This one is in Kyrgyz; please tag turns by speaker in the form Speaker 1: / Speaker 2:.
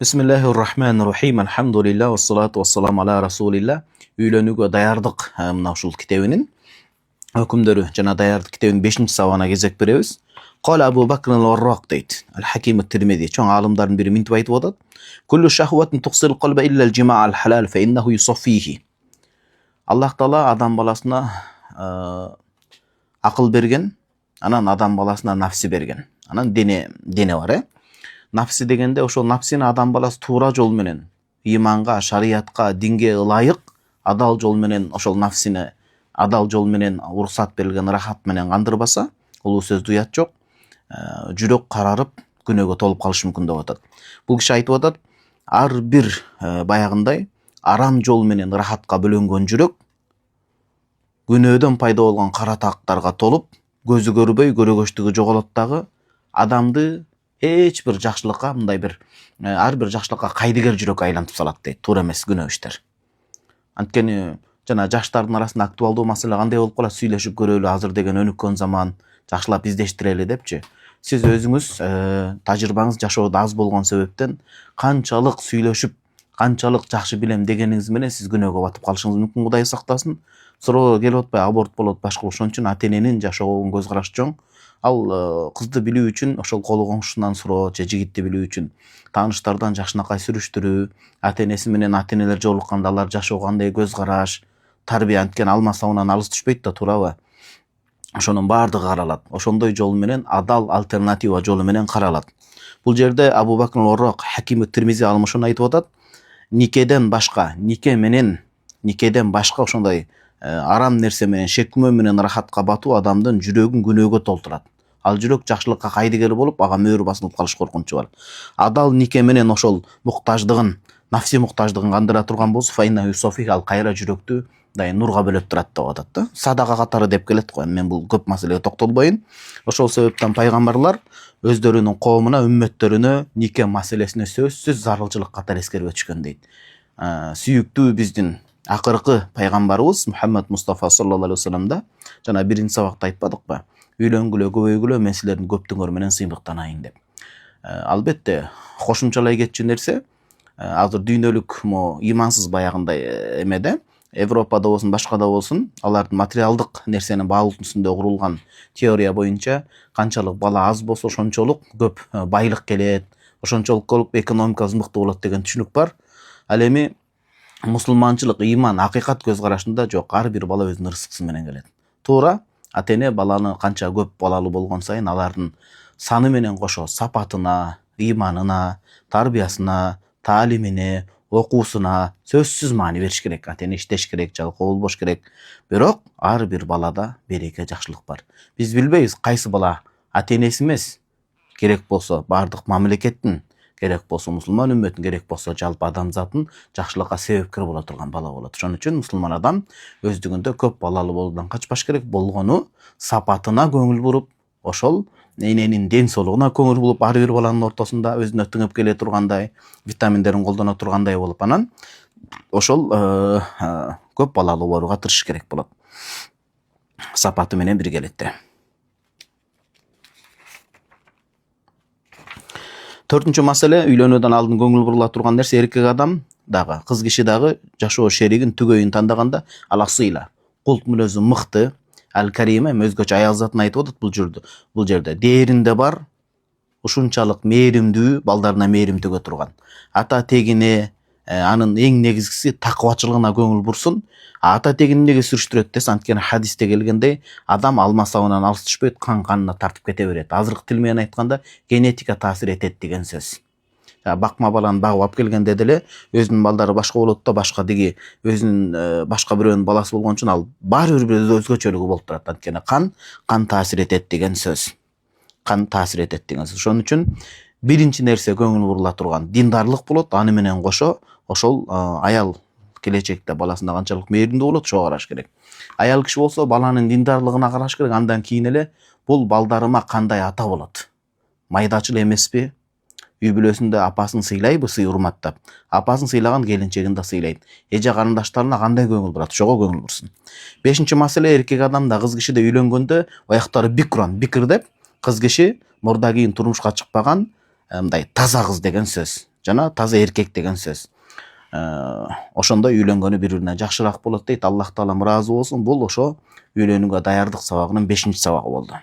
Speaker 1: Bismillahirrahmanirrahim. Alhamdulillah ve salatu ve selamu ala Rasulillah. Üylönүүгө даярдык мына ушул китебинин өкүмдөрү жана даярдык китебинин 5-чи сабагына кезек беребиз. Кала Абу Бакр ал-Варрак дейт. Al-Hakim at-Tirmizi чоң алымдардын бири минтип айтып атат. Kullu şahvatin tuqsil qalba illa al-jima' al-halal fa innahu yusaffihi. Аллах Таала адам баласына акыл берген, анан адам баласына нафси берген. Анан дене бар, Нафси дегенде ошол нафсини адам баласы туура жол менен иманга, шариятка, динге ылайык адал жол менен ошол нафсини адал жол менен уруксат берилген рахат менен кандырбаса, улуу сөздү уят жок. Жүрөк карарып, күнөөгө толуп калышы мүмкүн деп атат. Бул киши айтып атат, ар бир баягындай арам жол менен рахатка бөлөнгөн жүрөк күнөөдөн пайда болгон кара тактарга толуп, көзү көрбөй, көрөгөчтүгү жоголот дагы адамды эч бир жакшылыкка, мындай бир ар бир жакшылыкка кайдыгер жүрөккө айлантып салат дейт. Туура эмес күнөө иштер. Анткени жана жаштардын арасында актуалдуу маселе кандай болуп калат, сүйлөшүп көрөлү азыр деген өнүккөн заман, жакшылап издештирели депчи. Сиз өзүңүз тажрыйбаңыз жашоодо аз болгон себептен канчалык сүйлөшүп, канчалык жакшы билем дегениңиз менен сиз күнөөгө батып калышыңыз мүмкүн, Кудай сактасын. Суроо келип атпайбы, аборт болот, башка ошон үчүн ата-эненин жашоого көз карашы чоң. Ал кызды билүү үчүн ошол колу коңшусунан суроо же жигитти билүү үчүн тааныштардан жакшынакай сүрүштүрүү, ата-энеси менен ата-энелер жолукканда алар жашоого кандай көз караш, тарбия, анткени алма сабынан алыс түшпөйт да, туурабы? Ошонун баардыгы каралат. Ошондой жол менен адал альтернатива жолу менен каралат. Бул жерде Абу Бакр ал-Варрак Хаким at-Tirmizi алымы ошону айтып атат. Никеден башка ошондой арам нерсе менен, шекмөө менен рахатка батуу адамдын жүрөгүн күнөөгө толтурат. Ал жүрөк жакшылыкка кайдыгер болуп, ага мөөр басылып калыш коркунучу бар. Адал нике менен ошол муктаждыгын, нафси муктаждыгын кандыра турган болсо, файна юсофи, ал кайра жүрөктү дай нурга бөлөп турат деп атат да. Садака катары деп келет го. Мен бул көп маселеге токтолбойм. Ошол себептен пайгамбарлар өздөрүнүн коомуна, үммөттөрүнө нике маселесине сөзсүз зарылчылык катары эскерип өтүшкөн дейт. Сүйүктүү биздин акыркы пайгамбарыбыз Мухаммад Мустафа саллаллаху алейхи вассаламда жана биринчи сабакта айтпадыкпы? Үйлөнгүлө, көбөйгүлө, мен силердин көптүңөр менен сыймыктанайын деп. Албетте, кошумчалай кетчү нерсе, азыр дүйнөлүк имансыз баягындай эмеде, Европада болсун, башкада болсун, алардын материалдык нерсенин баалуусунда курулган теория боюнча канчалык бала аз болсо ошончолук көп байлык келет, ошончолук көп экономикабыз мыкты болот деген түшүнүк бар. Ал эми мусулманчылык, иман, акыйкат көз карашында жок, ар бир бала өзүнүн рызкысы менен келет. Туура, ата-эне баланы канча көп балалуу болгон сайын алардын саны менен кошо сапатына, иманына, тарбиясына, таалимине, окуусуна сөзсүз маани бериш керек. Ата-эне иштеш керек, жалкоо болбош керек. Бирок ар бир балада береке, жакшылык бар. Биз билбейбиз кайсы бала ата-энеси эмес, керек болсо баардык мамлекеттин, керек болсо мусулман үммөтүн, керек болсо жалпы адамзаттын жакшылыкка себепкер боло турган бала болот. Ошон үчүн мусулман адам өздүгүндө көп балалуу болуудан качпаш керек, болгону сапатына көңүл буруп, ошол эненин ден соолугуна көңүл буруп, ар бир баланын ортосунда өзүнө тыңып келе тургандай, витаминдерин колдоно тургандай болуп, анан ошол көп балалуу болууга тырышыш керек болот. Сапаты менен биргеликте. Төртүнчү маселе, үйлөнүүдөн алдын көңүл бурула турган нерсе, эркек адам дагы, кыз киши дагы жашоо шеригин, түгөйүн тандаганда ал асыйла, култ мүнөзү мыкты, ал-карима, өзгөчө аял затын айтып атат бул жерде. Дээринде бар, ушунчалык мээримдүү, балдарына мээрим төгө турган. Ата тегине, анын эң негизгиси такыбачылыгына көңүл бурсун. Ата тегини неге сүрүштүрөт десе, анткени хадисте келгендей, адам алма сабынан алыс түшпөйт, канына тартып кете берет. Азыркы тил менен айтканда, генетика таасир этет деген сөз. Бакма баланы багып алып келгенде деле өзүнүн балдары башка болот да, башка диги өзүнүн башка бирөөнүн баласы болгон үчүн ал баары бир өзгөчөлүгү болуп турат. Анткени кан таасир этет деген сөз. Кан таасир этет деген сөз. Ошон үчүн биринчи нерсе көңүл бурула турган диндарлык болот. Аны менен кошо ошол аял келечекте баласына канчалык мээримдүү болот, ошого караш керек. Аял киши болсо баланын диндарлыгына караш керек, андан кийин эле бул балдарыма кандай ата болот? Майдачыл эмеспи? Үй бүлөсүндө апасын сыйлайбы, сый урматтап? Апасын сыйлаган келинчегин да сыйлайт. Эже карындаштарына кандай көңүл бурат? Ошого көңүл бурсун. 5-чи маселе, эркек адамда, кыз кишиде үйлөнгөндө аяктары бикр деп, кыз киши мурда кийин турмушка чыкпаган, мындай таза кыз деген сөз. жана таза эркек деген сөз. Ошондо үйлөнгөнү бири-бирине жакшыраак болот дейт. Аллах таалам ыраазы болсун. Бул ошо үйлөнүүгө даярдык сабагынын 5-сабагы болду.